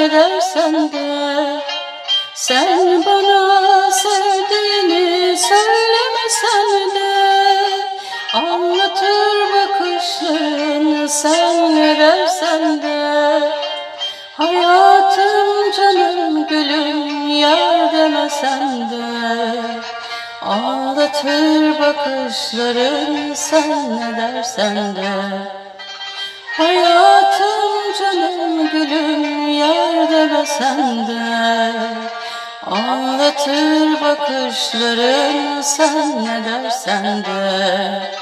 ne dersen de. Sen bana sevdiğini söylemesen de, anlatır bakışların sen ne dersen de. Hayatım, canım, gülüm, yar demesen de, ağlatır bakışların sen ne dersen de. Hayatım, canım, gülüm, yar demesen de, ağlatır bakışların sen ne dersen de.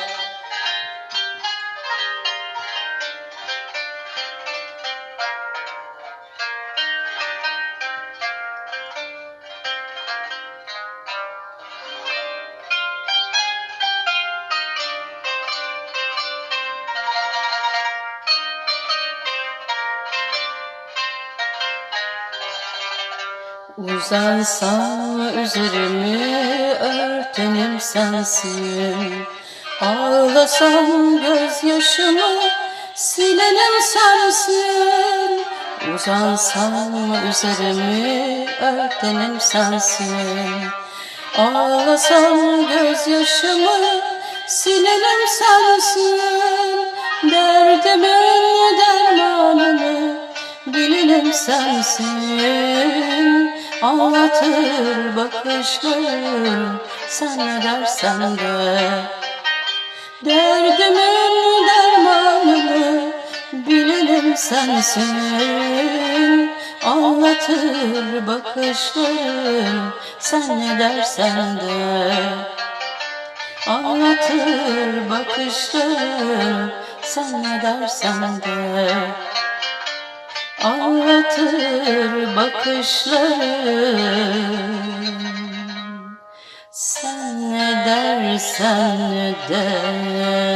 Uzansam üzerimi örtenim sensin, ağlasam gözyaşımı silenim sensin. Uzansam üzerimi örtenim sensin, ağlasam gözyaşımı silenim sensin. Derdimin dermanını bilenim sensin, ağlatır bakışlarım sen ne dersen de. Derdimin dermanını bilenim sensin, ağlatır bakışlarım sen ne dersen de. Ağlatır bakışlarım sen ne dersen de. Ağlatır bakışlarım sen ne dersen de.